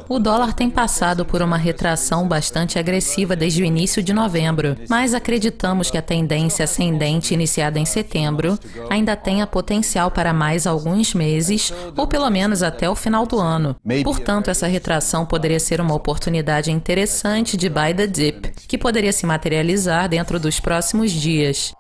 O dólar tem passado por uma retração bastante agressiva desde o início de novembro, mas acreditamos que a tendência ascendente iniciada em setembro ainda tenha potencial para mais alguns meses, ou pelo menos até o final do ano. Portanto, essa retração poderia ser uma oportunidade interessante de buy the dip, que poderia se materializar dentro dos próximos dias.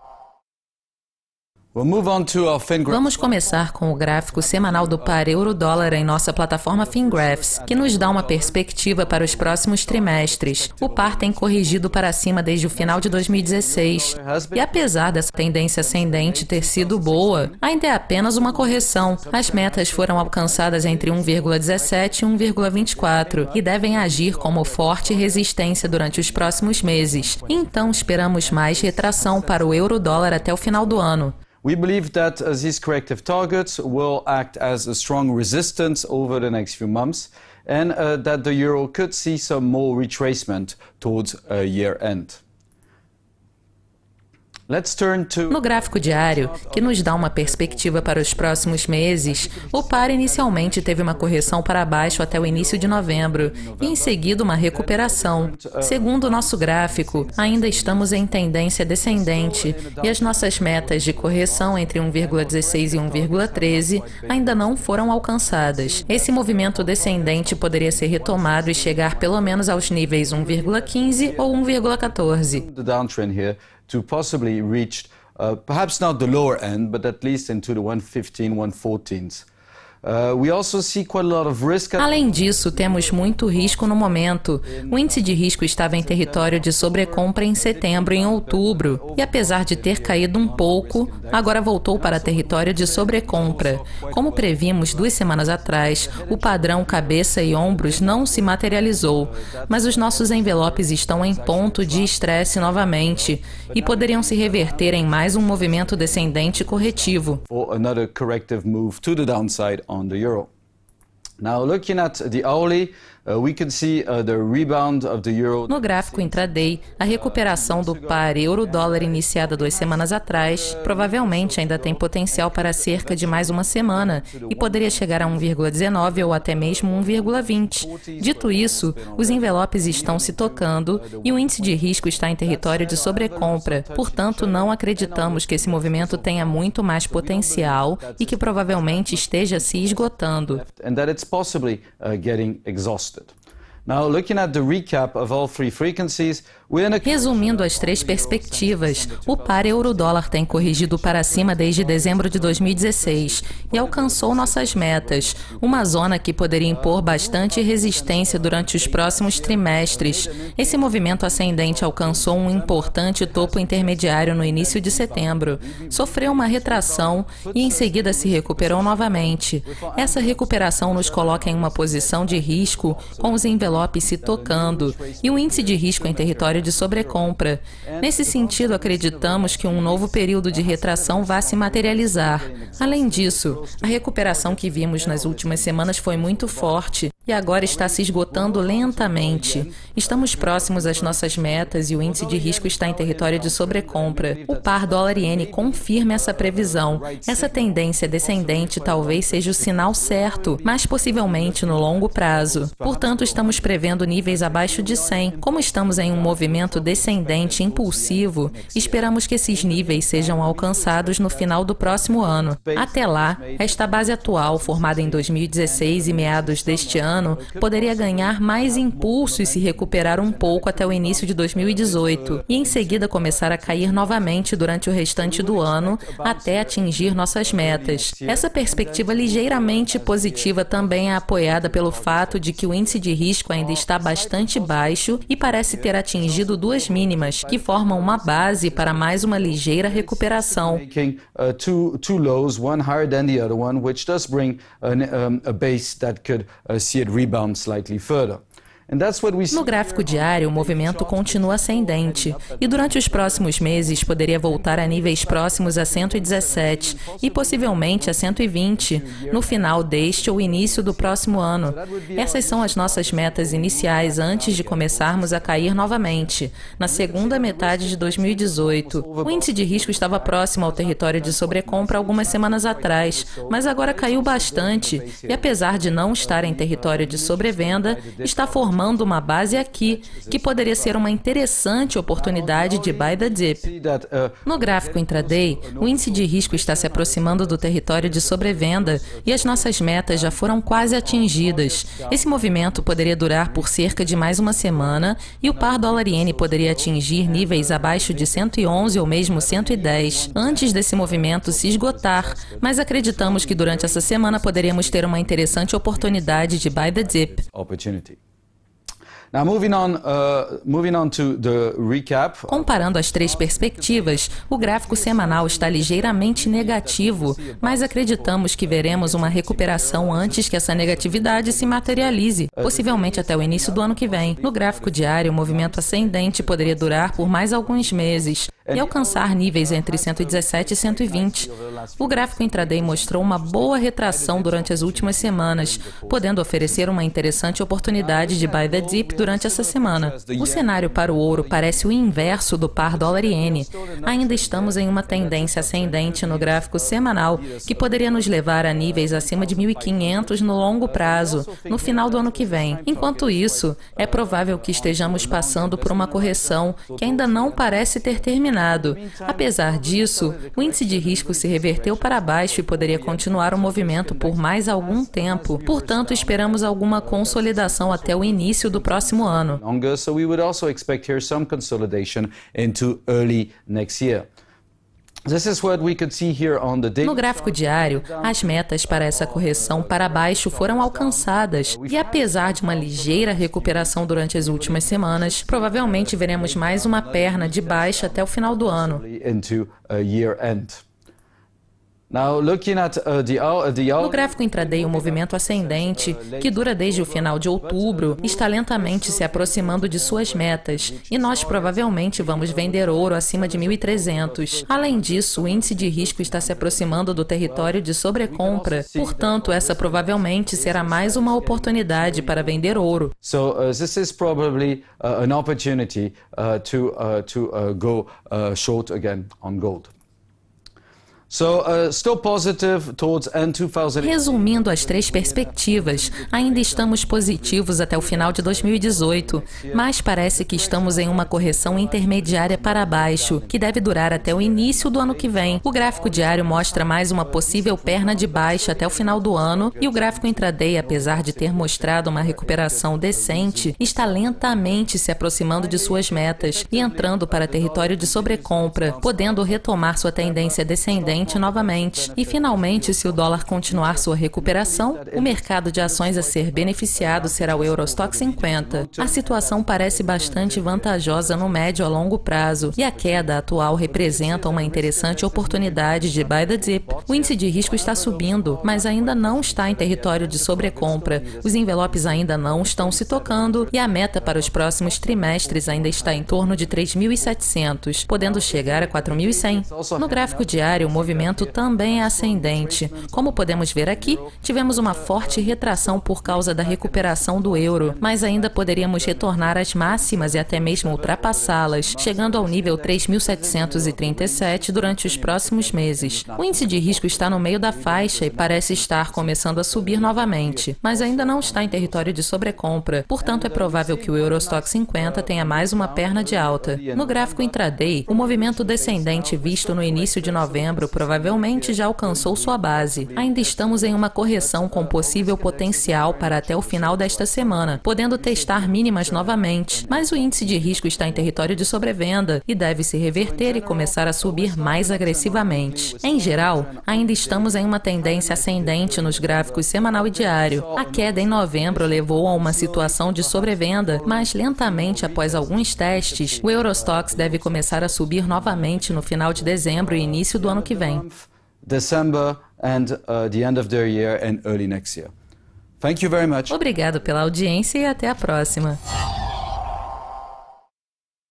Vamos começar com o gráfico semanal do par euro-dólar em nossa plataforma Fingraphs, que nos dá uma perspectiva para os próximos trimestres. O par tem corrigido para cima desde o final de 2016. E apesar dessa tendência ascendente ter sido boa, ainda é apenas uma correção. As metas foram alcançadas entre 1,17 e 1,24 e devem agir como forte resistência durante os próximos meses. Então esperamos mais retração para o euro-dólar até o final do ano. We believe that these corrective targets will act as a strong resistance over the next few months and that the euro could see some more retracement towards year end. No gráfico diário, que nos dá uma perspectiva para os próximos meses, o par inicialmente teve uma correção para baixo até o início de novembro e em seguida uma recuperação. Segundo o nosso gráfico, ainda estamos em tendência descendente e as nossas metas de correção entre 1,16 e 1,13 ainda não foram alcançadas. Esse movimento descendente poderia ser retomado e chegar pelo menos aos níveis 1,15 ou 1,14. To possibly reach, perhaps not the lower end, but at least into the 115, 114s. We also see quite a lot of risk. Além disso, temos muito risco no momento. O índice de risco estava em território de sobrecompra em setembro e em outubro, e apesar de ter caído um pouco, agora voltou para território de sobrecompra. Como previmos 2 semanas atrás, o padrão cabeça e ombros não se materializou, mas os nossos envelopes estão em ponto de estresse novamente e poderiam se reverter em mais um movimento descendente corretivo. Another corrective move to the downside on the euro. Now looking at the hourly, we can see the rebound of the euro. No gráfico intraday, a recuperação do par euro-dólar iniciada 2 semanas atrás provavelmente ainda tem potencial para cerca de mais uma semana e poderia chegar a 1,19 ou até mesmo 1,20. Dito isso, os envelopes estão se tocando e o índice de risco está em território de sobrecompra. Portanto, não acreditamos que esse movimento tenha muito mais potencial e que provavelmente esteja se esgotando. And that it's possibly getting exhausted. Now, looking at the recap of all 3 frequencies, resumindo as 3 perspectivas, o par euro-dólar tem corrigido para cima desde dezembro de 2016 e alcançou nossas metas, uma zona que poderia impor bastante resistência durante os próximos trimestres. Esse movimento ascendente alcançou um importante topo intermediário no início de setembro, sofreu uma retração e em seguida se recuperou novamente. Essa recuperação nos coloca em uma posição de risco com os envelopes se tocando e o índice de risco em território de sobrecompra. Nesse sentido, acreditamos que um novo período de retração vai se materializar. Além disso, a recuperação que vimos nas últimas semanas foi muito forte e agora está se esgotando lentamente. Estamos próximos às nossas metas e o índice de risco está em território de sobrecompra. O par dólar-iene confirma essa previsão. Essa tendência descendente talvez seja o sinal certo, mas possivelmente no longo prazo. Portanto, estamos prevendo níveis abaixo de 100. Como estamos em um movimento descendente impulsivo, esperamos que esses níveis sejam alcançados no final do próximo ano. Até lá, esta base atual, formada em 2016 e meados deste ano, poderia ganhar mais impulso e se recuperar um pouco até o início de 2018, e em seguida começar a cair novamente durante o restante do ano, até atingir nossas metas. Essa perspectiva ligeiramente positiva também é apoiada pelo fato de que o índice de risco ainda está bastante baixo e parece ter atingido 2 mínimas, que formam uma base para mais uma ligeira recuperação. Two lows, one higher than the other one, which does bring a base that could see it rebound slightly further. No gráfico diário, o movimento continua ascendente e durante os próximos meses poderia voltar a níveis próximos a 117 e possivelmente a 120 no final deste ou início do próximo ano. Essas são as nossas metas iniciais antes de começarmos a cair novamente, na segunda metade de 2018. O índice de risco estava próximo ao território de sobrecompra algumas semanas atrás, mas agora caiu bastante e, apesar de não estar em território de sobrevenda, está formando uma base aqui, que poderia ser uma interessante oportunidade de buy the dip. No gráfico intraday, o índice de risco está se aproximando do território de sobrevenda e as nossas metas já foram quase atingidas. Esse movimento poderia durar por cerca de mais uma semana e o par dólar-iene poderia atingir níveis abaixo de 111 ou mesmo 110 antes desse movimento se esgotar, mas acreditamos que durante essa semana poderíamos ter uma interessante oportunidade de buy the dip. Now, moving on to the recap. Comparando as três perspectivas, o gráfico semanal está ligeiramente negativo, mas acreditamos que veremos uma recuperação antes que essa negatividade se materialize, possivelmente até o início do ano que vem. No gráfico diário, o movimento ascendente poderia durar por mais alguns meses e alcançar níveis entre 117 e 120. O gráfico intraday mostrou uma boa retração durante as últimas semanas, podendo oferecer uma interessante oportunidade de buy the dip durante essa semana. O cenário para o ouro parece o inverso do par dólar-iene. Ainda estamos em uma tendência ascendente no gráfico semanal, que poderia nos levar a níveis acima de 1.500 no longo prazo, no final do ano que vem. Enquanto isso, é provável que estejamos passando por uma correção que ainda não parece ter terminado. Apesar disso, o índice de risco se reverteu para baixo e poderia continuar o movimento por mais algum tempo. Portanto, esperamos alguma consolidação até o início do próximo ano. So we would also expect here some consolidation into early next year. No gráfico diário, as metas para essa correção para baixo foram alcançadas e, apesar de uma ligeira recuperação durante as últimas semanas, provavelmente veremos mais uma perna de baixa até o final do ano. No gráfico intraday, o movimento ascendente, que dura desde o final de outubro, está lentamente se aproximando de suas metas e nós provavelmente vamos vender ouro acima de 1.300. Além disso, o índice de risco está se aproximando do território de sobrecompra, portanto, essa provavelmente será mais uma oportunidade para vender ouro. So this is probably an opportunity to go short again on gold. Resumindo as três perspectivas, ainda estamos positivos até o final de 2018, mas parece que estamos em uma correção intermediária para baixo, que deve durar até o início do ano que vem. O gráfico diário mostra mais uma possível perna de baixa até o final do ano, e o gráfico intraday, apesar de ter mostrado uma recuperação decente, está lentamente se aproximando de suas metas e entrando para território de sobrecompra, podendo retomar sua tendência descendente novamente. E finalmente, se o dólar continuar sua recuperação, o mercado de ações a ser beneficiado será o Eurostock 50. A situação parece bastante vantajosa no médio a longo prazo e a queda atual representa uma interessante oportunidade de buy the dip. O índice de risco está subindo, mas ainda não está em território de sobrecompra. Os envelopes ainda não estão se tocando e a meta para os próximos trimestres ainda está em torno de 3.700, podendo chegar a 4.100. No gráfico diário, o movimento também é ascendente. Como podemos ver aqui, tivemos uma forte retração por causa da recuperação do euro, mas ainda poderíamos retornar às máximas e até mesmo ultrapassá-las, chegando ao nível 3.737 durante os próximos meses. O índice de risco está no meio da faixa e parece estar começando a subir novamente, mas ainda não está em território de sobrecompra, portanto é provável que o Eurostock 50 tenha mais uma perna de alta. No gráfico intraday, o movimento descendente visto no início de novembro provavelmente já alcançou sua base. Ainda estamos em uma correção com possível potencial para até o final desta semana, podendo testar mínimas novamente, mas o índice de risco está em território de sobrevenda e deve se reverter e começar a subir mais agressivamente. Em geral, ainda estamos em uma tendência ascendente nos gráficos semanal e diário. A queda em novembro levou a uma situação de sobrevenda, mas lentamente após alguns testes, o Eurostoxx deve começar a subir novamente no final de dezembro e início do ano que vem. December and the end of the year and early next year. Thank you very much. Obrigado pela audiência e até a próxima.